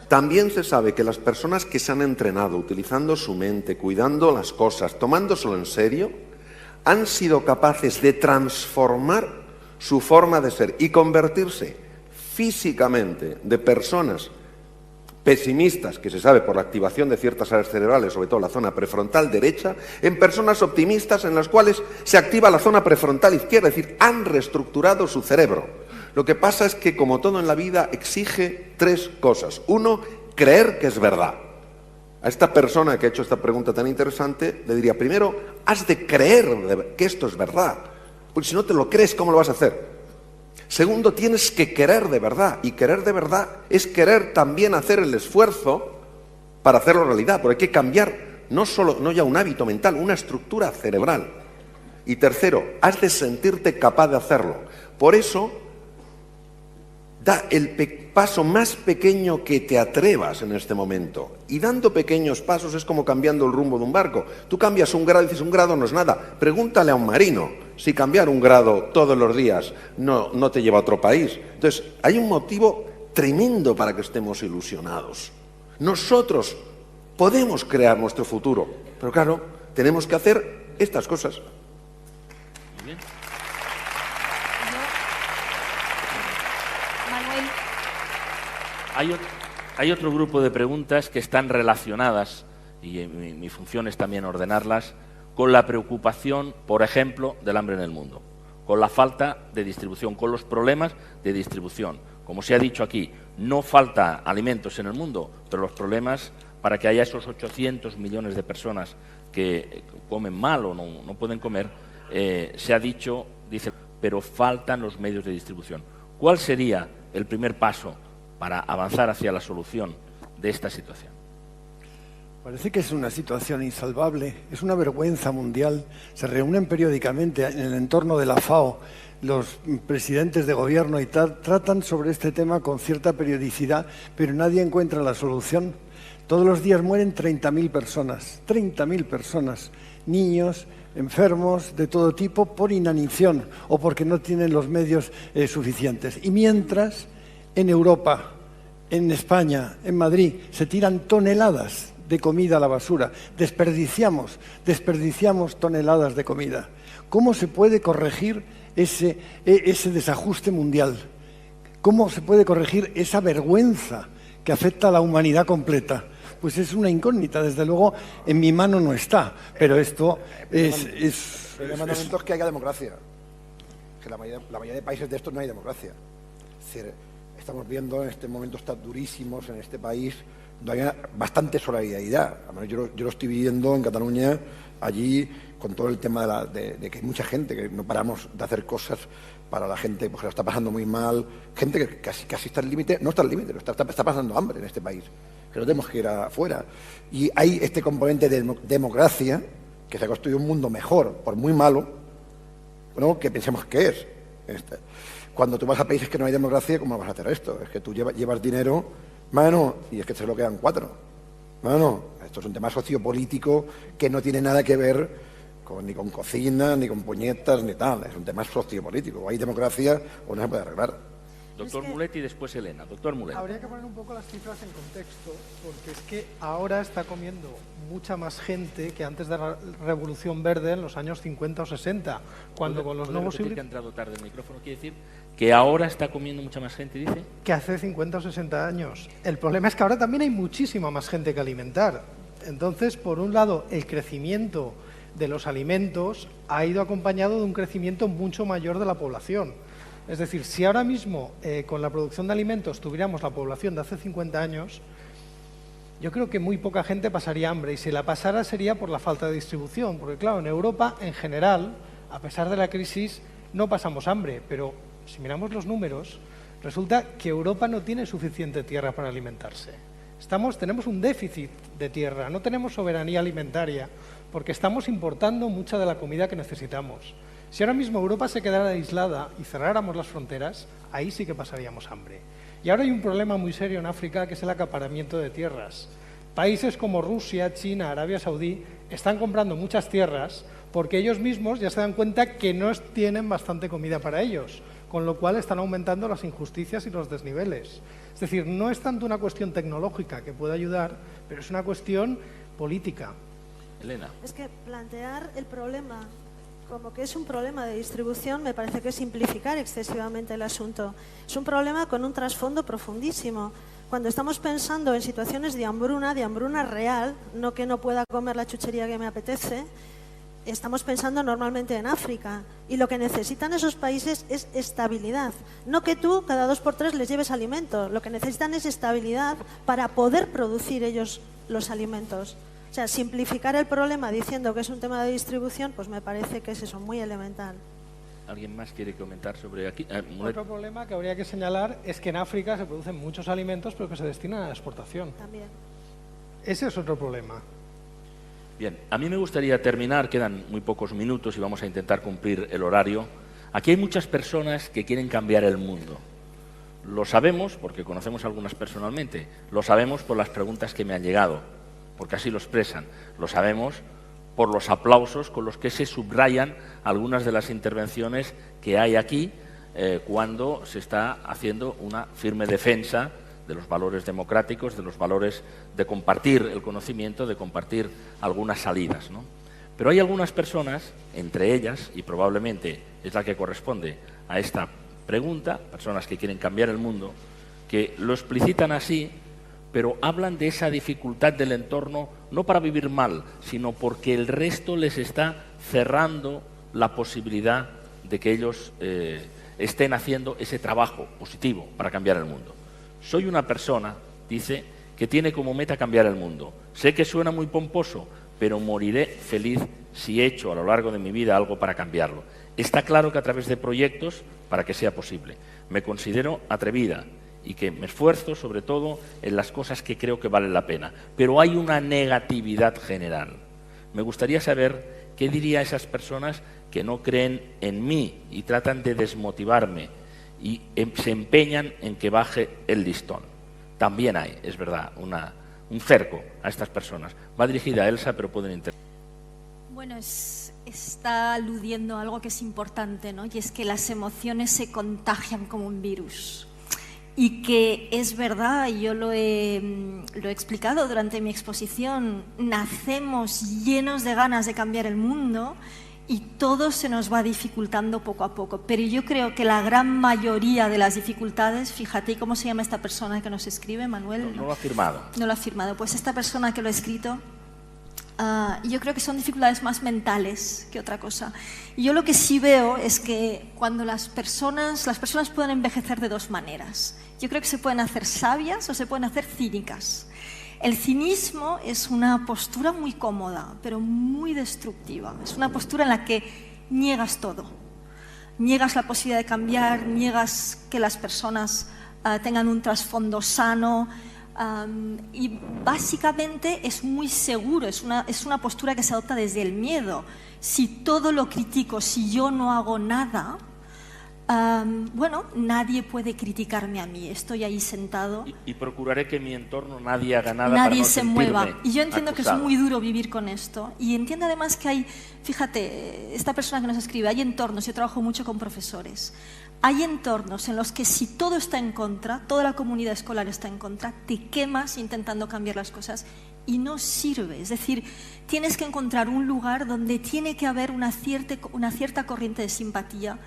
E: También se sabe que las personas que se han entrenado utilizando su mente, cuidando las cosas, tomándoselo en serio, han sido capaces de transformar su forma de ser y convertirse físicamente de personas pesimistas, que se sabe por la activación de ciertas áreas cerebrales, sobre todo la zona prefrontal derecha, en personas optimistas en las cuales se activa la zona prefrontal izquierda, es decir, han reestructurado su cerebro. Lo que pasa es que, como todo en la vida, exige tres cosas. Uno, creer que es verdad. A esta persona que ha hecho esta pregunta tan interesante, le diría, primero, has de creer que esto es verdad, porque si no te lo crees, ¿cómo lo vas a hacer? Segundo, tienes que querer de verdad, y querer de verdad es querer también hacer el esfuerzo para hacerlo realidad, porque hay que cambiar no ya un hábito mental, una estructura cerebral. Y tercero, has de sentirte capaz de hacerlo. Por eso, da el paso más pequeño que te atrevas en este momento. Y dando pequeños pasos es como cambiando el rumbo de un barco. Tú cambias un grado y dices, un grado no es nada. Pregúntale a un marino si cambiar un grado todos los días no te lleva a otro país. Entonces, hay un motivo tremendo para que estemos ilusionados. Nosotros podemos crear nuestro futuro, pero claro, tenemos que hacer estas cosas.
A: Muy bien. Hay otro grupo de preguntas que están relacionadas, y mi función es también ordenarlas, con la preocupación, por ejemplo, del hambre en el mundo, con la falta de distribución, con los problemas de distribución. Como se ha dicho aquí, no falta alimentos en el mundo, pero los problemas para que haya esos 800 millones de personas que comen mal o no pueden comer, se ha dicho, dice, pero faltan los medios de distribución. ¿Cuál sería el primer paso para avanzar hacia la solución de esta situación?
B: Parece que es una situación insalvable, es una vergüenza mundial. Se reúnen periódicamente en el entorno de la FAO los presidentes de gobierno y tratan sobre este tema con cierta periodicidad, pero nadie encuentra la solución. Todos los días mueren 30.000 personas, niños, enfermos de todo tipo por inanición o porque no tienen los medios suficientes. Y mientras, en Europa, en España, en Madrid, se tiran toneladas de comida a la basura. Desperdiciamos toneladas de comida. ¿Cómo se puede corregir ese desajuste mundial? ¿Cómo se puede corregir esa vergüenza que afecta a la humanidad completa? Pues es una incógnita, desde luego en mi mano no está, pero esto
C: El mandamiento es que haya democracia. Que la mayoría de países de estos no hay democracia. Es decir, estamos viendo en este momento tan durísimos en este país, donde hay bastante solidaridad. Yo lo estoy viviendo en Cataluña, allí, con todo el tema de que hay mucha gente, que no paramos de hacer cosas para la gente pues, que lo está pasando muy mal. Gente que casi está al límite, no está al límite, está pasando hambre en este país, que no tenemos que ir afuera. Y hay este componente de democracia, que se ha construido un mundo mejor, por muy malo, bueno, que pensemos que es. Cuando tú vas a países que no hay democracia, ¿cómo vas a hacer esto? Es que tú llevas dinero, mano, y es que se lo quedan 4. Mano, esto es un tema sociopolítico que no tiene nada que ver ni con cocina, ni con puñetas, ni tal. Es un tema sociopolítico. O hay democracia o no se puede arreglar.
A: Doctor Mulet y después Elena. Doctor Mulet.
D: Habría que poner un poco las cifras en contexto, porque es que ahora está comiendo mucha más gente que antes de la Revolución Verde en los años 50 o 60, cuando con los nuevos
A: híbridos... que ha entrado tarde el micrófono, quiere decir que ahora está comiendo mucha más gente, dice.
D: Que hace 50 o 60 años. El problema es que ahora también hay muchísima más gente que alimentar. Entonces, por un lado, el crecimiento de los alimentos ha ido acompañado de un crecimiento mucho mayor de la población. Es decir, si ahora mismo con la producción de alimentos tuviéramos la población de hace 50 años, yo creo que muy poca gente pasaría hambre, y si la pasara sería por la falta de distribución, porque claro, en Europa en general, a pesar de la crisis, no pasamos hambre, pero si miramos los números, resulta que Europa no tiene suficiente tierra para alimentarse. Tenemos un déficit de tierra, no tenemos soberanía alimentaria, porque estamos importando mucha de la comida que necesitamos. Si ahora mismo Europa se quedara aislada y cerráramos las fronteras, ahí sí que pasaríamos hambre. Y ahora hay un problema muy serio en África, que es el acaparamiento de tierras. Países como Rusia, China, Arabia Saudí están comprando muchas tierras porque ellos mismos ya se dan cuenta que no tienen bastante comida para ellos, con lo cual están aumentando las injusticias y los desniveles. Es decir, no es tanto una cuestión tecnológica que puede ayudar, pero es una cuestión política.
A: Elena.
H: Es que plantear el problema como que es un problema de distribución me parece que es simplificar excesivamente el asunto. Es un problema con un trasfondo profundísimo. Cuando estamos pensando en situaciones de hambruna real, no que no pueda comer la chuchería que me apetece, estamos pensando normalmente en África. Y lo que necesitan esos países es estabilidad. No que tú cada 2 por 3 les lleves alimento. Lo que necesitan es estabilidad para poder producir ellos los alimentos. O sea, simplificar el problema diciendo que es un tema de distribución, pues me parece que es eso, muy elemental.
A: ¿Alguien más quiere comentar sobre aquí?
D: Otro problema que habría que señalar es que en África se producen muchos alimentos, pero que se destinan a la exportación.
H: También.
D: Ese es otro problema.
A: Bien, a mí me gustaría terminar, quedan muy pocos minutos y vamos a intentar cumplir el horario. Aquí hay muchas personas que quieren cambiar el mundo. Lo sabemos porque conocemos a algunas personalmente, lo sabemos por las preguntas que me han llegado, porque así lo expresan. Lo sabemos por los aplausos con los que se subrayan algunas de las intervenciones que hay aquí cuando se está haciendo una firme defensa de los valores democráticos, de los valores de compartir el conocimiento, de compartir algunas salidas, ¿no? Pero hay algunas personas, entre ellas, y probablemente es la que corresponde a esta pregunta, personas que quieren cambiar el mundo, que lo explicitan así, pero hablan de esa dificultad del entorno no para vivir mal, sino porque el resto les está cerrando la posibilidad de que ellos estén haciendo ese trabajo positivo para cambiar el mundo. Soy una persona, dice, que tiene como meta cambiar el mundo. Sé que suena muy pomposo, pero moriré feliz si he hecho a lo largo de mi vida algo para cambiarlo. Está claro que a través de proyectos para que sea posible. Me considero atrevida y que me esfuerzo sobre todo en las cosas que creo que valen la pena. Pero hay una negatividad general. Me gustaría saber qué diría a esas personas que no creen en mí y tratan de desmotivarme y se empeñan en que baje el listón. También hay, es verdad, un cerco a estas personas. Va dirigida a Elsa, pero pueden intervenir.
F: Bueno, está aludiendo a algo que es importante, ¿no? Y es que las emociones se contagian como un virus. Y que es verdad, y yo lo he explicado durante mi exposición, nacemos llenos de ganas de cambiar el mundo y todo se nos va dificultando poco a poco. Pero yo creo que la gran mayoría de las dificultades, fíjate, ¿cómo se llama esta persona que nos escribe, Manuel?
A: No lo ha firmado.
F: No lo ha firmado. Pues esta persona que lo ha escrito, yo creo que son dificultades más mentales que otra cosa. Y yo lo que sí veo es que cuando las personas pueden envejecer de dos maneras. Yo creo que se pueden hacer sabias o se pueden hacer cínicas. El cinismo es una postura muy cómoda, pero muy destructiva. Es una postura en la que niegas todo. Niegas la posibilidad de cambiar, niegas que las personas tengan un trasfondo sano. Y básicamente es muy seguro, es una postura que se adopta desde el miedo. Si todo lo critico, si yo no hago nada, bueno, nadie puede criticarme a mí, estoy ahí sentado.
A: Y procuraré que en mi entorno nadie haga nada
F: Nadie
A: para no
F: se
A: sentirme
F: mueva. Y yo entiendo
A: acusado.
F: que es muy duro vivir con esto. Y entiendo además que hay, fíjate, esta persona que nos escribe, hay entornos, yo trabajo mucho con profesores, hay entornos en los que si todo está en contra, toda la comunidad escolar está en contra, te quemas intentando cambiar las cosas y no sirve. Es decir, tienes que encontrar un lugar donde tiene que haber una cierta corriente de simpatía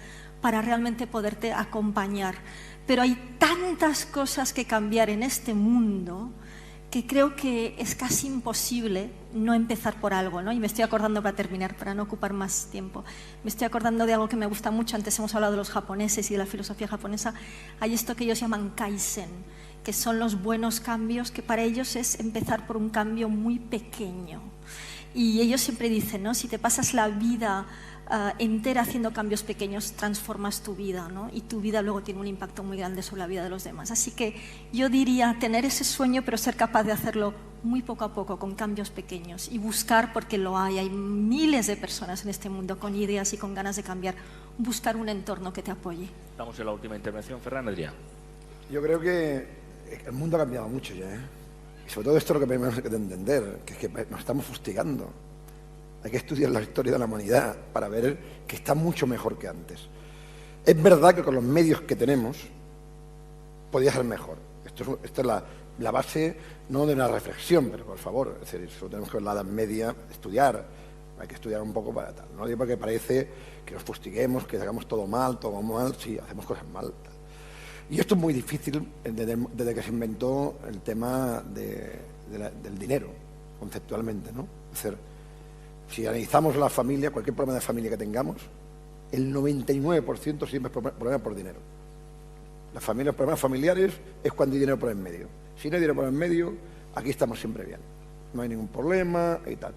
F: para realmente poderte acompañar. Pero hay tantas cosas que cambiar en este mundo que creo que es casi imposible no empezar por algo, ¿no? Y me estoy acordando, para terminar, para no ocupar más tiempo, me estoy acordando de algo que me gusta mucho. Antes hemos hablado de los japoneses y de la filosofía japonesa. Hay esto que ellos llaman kaizen, que son los buenos cambios, que para ellos es empezar por un cambio muy pequeño. Y ellos siempre dicen, ¿no? Si te pasas la vida entera haciendo cambios pequeños, transformas tu vida, ¿no? Y tu vida luego tiene un impacto muy grande sobre la vida de los demás. Así que yo diría tener ese sueño, pero ser capaz de hacerlo muy poco a poco, con cambios pequeños, y buscar, porque lo hay miles de personas en este mundo con ideas y con ganas de cambiar, buscar un entorno que te apoye.
A: Estamos en la última intervención. Ferran Adrià.
C: Yo creo que el mundo ha cambiado mucho ya, ¿eh? Y sobre todo esto es lo que tenemos que entender, que es que nos estamos fustigando. Hay que estudiar la historia de la humanidad para ver que está mucho mejor que antes. Es verdad que con los medios que tenemos podía ser mejor. Esto es la base, no de una reflexión, pero por favor, es decir, eso tenemos que ver la Edad Media, estudiar. Hay que estudiar un poco para tal. No digo porque parece que nos fustiguemos, que hagamos todo mal, sí, hacemos cosas mal. Tal. Y esto es muy difícil desde que se inventó el tema del dinero, conceptualmente, ¿no? Es decir, si analizamos la familia, cualquier problema de familia que tengamos, el 99% siempre es problema por dinero. Los problemas familiares es cuando hay dinero por en medio. Si no hay dinero por en medio, aquí estamos siempre bien. No hay ningún problema y tal.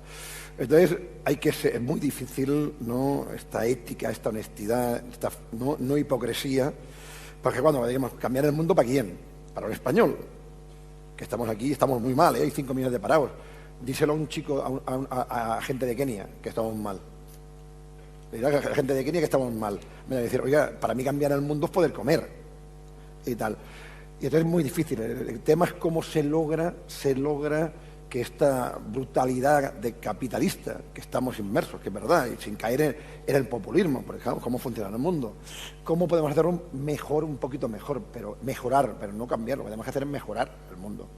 C: Entonces, es muy difícil, ¿no?, esta ética, esta honestidad, esta no hipocresía, porque cuando digamos cambiar el mundo, ¿para quién? Para un español, que estamos aquí, estamos muy mal, ¿eh? Hay 5 millones de parados. Díselo a un chico, a gente de Kenia, que estamos mal. Le dirá a la gente de Kenia que estamos mal. Me va a decir, oiga, para mí cambiar el mundo es poder comer. Y tal. Y entonces es muy difícil. El tema es cómo se logra que esta brutalidad de capitalista que estamos inmersos, que es verdad, y sin caer en el populismo, por ejemplo, cómo funciona el mundo. ¿Cómo podemos hacerlo mejor, un poquito mejor, pero mejorar, pero no cambiarlo? Lo que tenemos que hacer es mejorar el mundo.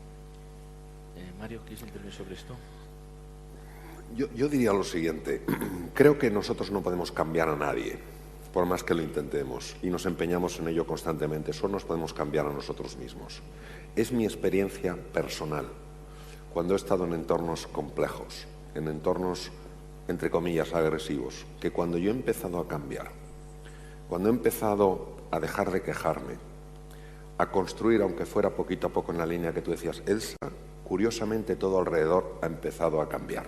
A: Mario, ¿quieres intervenir sobre esto?
E: Yo diría lo siguiente. Creo que nosotros no podemos cambiar a nadie, por más que lo intentemos, y nos empeñamos en ello constantemente. Solo nos podemos cambiar a nosotros mismos. Es mi experiencia personal. Cuando he estado en entornos complejos, en entornos, entre comillas, agresivos, que cuando yo he empezado a cambiar, cuando he empezado a dejar de quejarme, a construir, aunque fuera poquito a poco en la línea que tú decías, Elsa, curiosamente todo alrededor ha empezado a cambiar.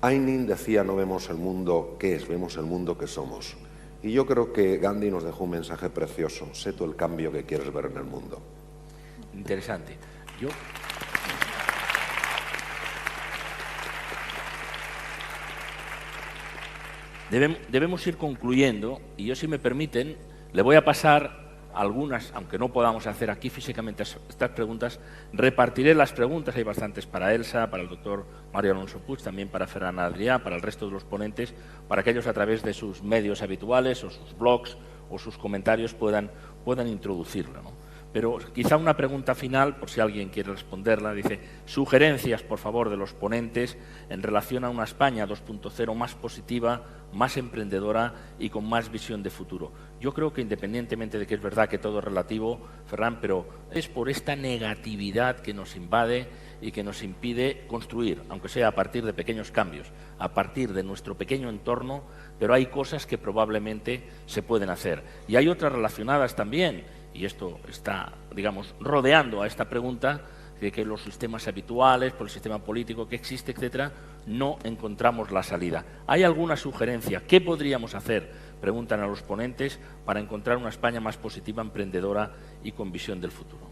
E: Ainin decía, no vemos el mundo que es, vemos el mundo que somos. Y yo creo que Gandhi nos dejó un mensaje precioso. Sé tú el cambio que quieres ver en el mundo.
A: Interesante. Debemos ir concluyendo, y yo, si me permiten, le voy a pasar algunas, aunque no podamos hacer aquí físicamente estas preguntas, repartiré las preguntas. Hay bastantes para Elsa, para el doctor Mario Alonso Puig, también para Ferran Adrià, para el resto de los ponentes, para que ellos a través de sus medios habituales o sus blogs o sus comentarios puedan introducirlo, ¿no? Pero quizá una pregunta final, por si alguien quiere responderla, dice, sugerencias, por favor, de los ponentes en relación a una España 2.0 más positiva, más emprendedora y con más visión de futuro. Yo creo que, independientemente de que es verdad que todo es relativo, Ferran, pero es por esta negatividad que nos invade y que nos impide construir, aunque sea a partir de pequeños cambios, a partir de nuestro pequeño entorno, pero hay cosas que probablemente se pueden hacer. Y hay otras relacionadas también, y esto está, digamos, rodeando a esta pregunta, de que los sistemas habituales, por el sistema político que existe, etcétera, no encontramos la salida. ¿Hay alguna sugerencia? ¿Qué podríamos hacer? Preguntan a los ponentes, para encontrar una España más positiva, emprendedora y con visión del futuro.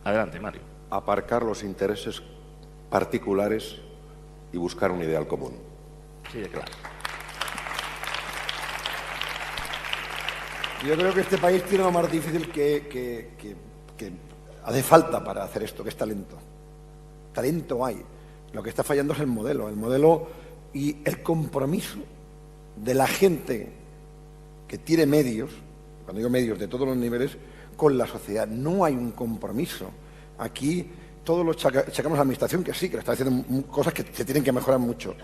A: Adelante, Mario.
E: Aparcar los intereses particulares y buscar un ideal común.
A: Sí, de claro.
C: Yo creo que este país tiene lo más difícil que hace falta para hacer esto, que es talento. Talento hay. Lo que está fallando es el modelo y el compromiso de la gente que tiene medios, cuando digo medios de todos los niveles, con la sociedad. No hay un compromiso. Aquí todos los achacamos a la administración, que sí, que le está haciendo cosas que se tienen que mejorar mucho.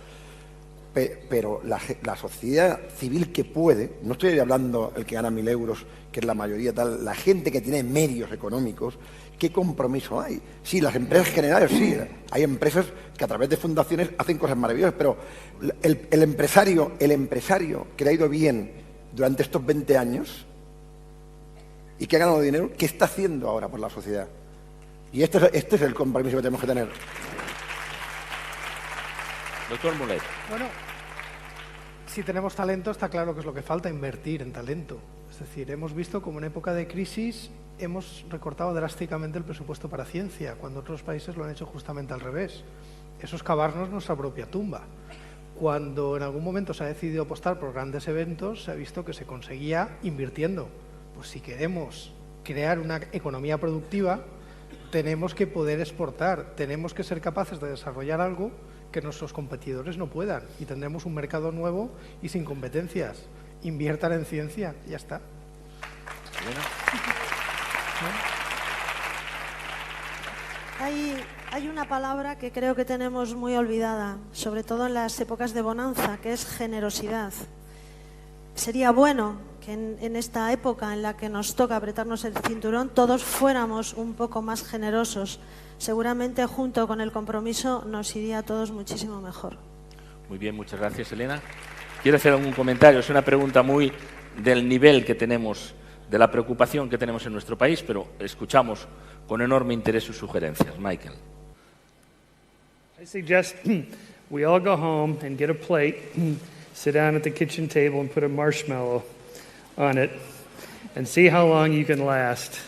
C: Pero la sociedad civil que puede, no estoy hablando el que gana 1.000 euros, que es la mayoría tal, la gente que tiene medios económicos, ¿qué compromiso hay? Sí, las empresas generales, sí, hay empresas que a través de fundaciones hacen cosas maravillosas, pero el empresario que le ha ido bien durante estos 20 años y que ha ganado dinero, ¿qué está haciendo ahora por la sociedad? Y este es el compromiso que tenemos que tener.
A: Doctor Mulet.
D: Bueno, si tenemos talento, está claro que es lo que falta, invertir en talento. Es decir, hemos visto como en época de crisis hemos recortado drásticamente el presupuesto para ciencia, cuando otros países lo han hecho justamente al revés. Eso es cavarnos nuestra propia tumba. Cuando en algún momento se ha decidido apostar por grandes eventos, se ha visto que se conseguía invirtiendo. Pues si queremos crear una economía productiva, tenemos que poder exportar, tenemos que ser capaces de desarrollar algo que nuestros competidores no puedan, y tendremos un mercado nuevo y sin competencias. Inviertan en ciencia, ya está.
A: Bueno.
H: Hay una palabra que creo que tenemos muy olvidada, sobre todo en las épocas de bonanza, que es generosidad. Sería bueno que en esta época en la que nos toca apretarnos el cinturón, todos fuéramos un poco más generosos. Seguramente junto con el compromiso nos iría a todos muchísimo mejor.
A: Muy bien, muchas gracias, Elena. ¿Quiere hacer algún comentario? Es una pregunta muy del nivel que tenemos, de la preocupación que tenemos en nuestro país, pero escuchamos con enorme interés sus sugerencias. Michael.
G: I suggest we all go home and get a plate, sit down at the kitchen table and put a marshmallow on it and see how long you can last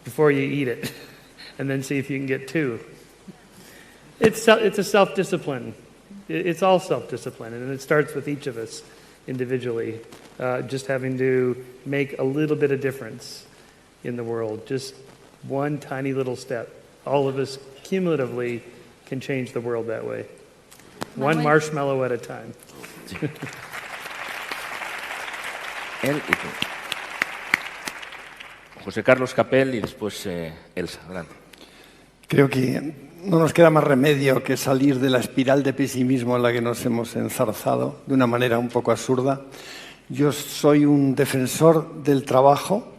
G: before you eat it, and then see if you can get two. It's a self-discipline. It's all self-discipline, and it starts with each of us individually, just having to make a little bit of difference in the world, just one tiny little step. All of us cumulatively can change the world that way. One marshmallow at a time.
A: Él y tú. José Carlos Capel y después Elsa. Adelante.
B: Creo que no nos queda más remedio que salir de la espiral de pesimismo en la que nos hemos enzarzado de una manera un poco absurda. Yo soy un defensor del trabajo.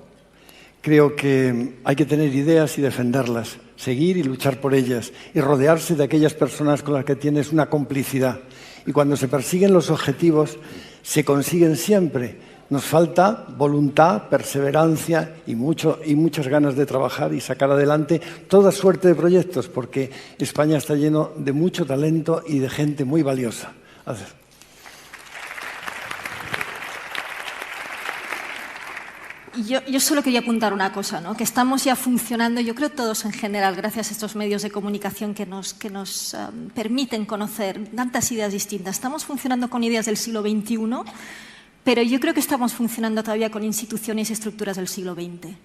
B: Creo que hay que tener ideas y defenderlas, seguir y luchar por ellas y rodearse de aquellas personas con las que tienes una complicidad. Y cuando se persiguen los objetivos, se consiguen siempre. Nos falta voluntad, perseverancia y muchas ganas de trabajar y sacar adelante toda suerte de proyectos, porque España está lleno de mucho talento y de gente muy valiosa. Gracias.
F: Yo solo quería apuntar una cosa, ¿no? Que estamos ya funcionando, yo creo todos en general, gracias a estos medios de comunicación que nos permiten conocer tantas ideas distintas. Estamos funcionando con ideas del siglo XXI, pero yo creo que estamos funcionando todavía con instituciones y estructuras del siglo XX,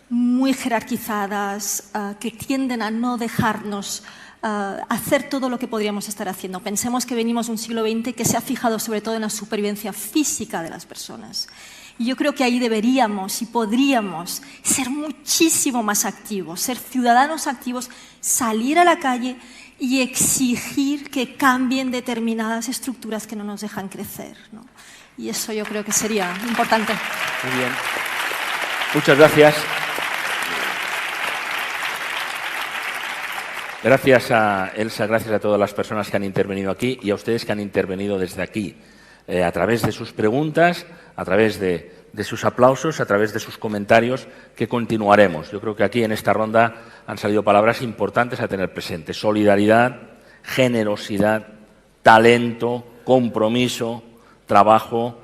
F: muy jerarquizadas, que tienden a no dejarnos hacer todo lo que podríamos estar haciendo. Pensemos que venimos de un siglo XX que se ha fijado sobre todo en la supervivencia física de las personas. Y yo creo que ahí deberíamos y podríamos ser muchísimo más activos, ser ciudadanos activos, salir a la calle y exigir que cambien determinadas estructuras que no nos dejan crecer, ¿no? Y eso yo creo que sería importante.
A: Muy bien. Muchas gracias. Gracias a Elsa, gracias a todas las personas que han intervenido aquí y a ustedes que han intervenido desde aquí, a través de sus preguntas, a través de sus aplausos, a través de sus comentarios, que continuaremos. Yo creo que aquí en esta ronda han salido palabras importantes a tener presente. Solidaridad, generosidad, talento, compromiso, trabajo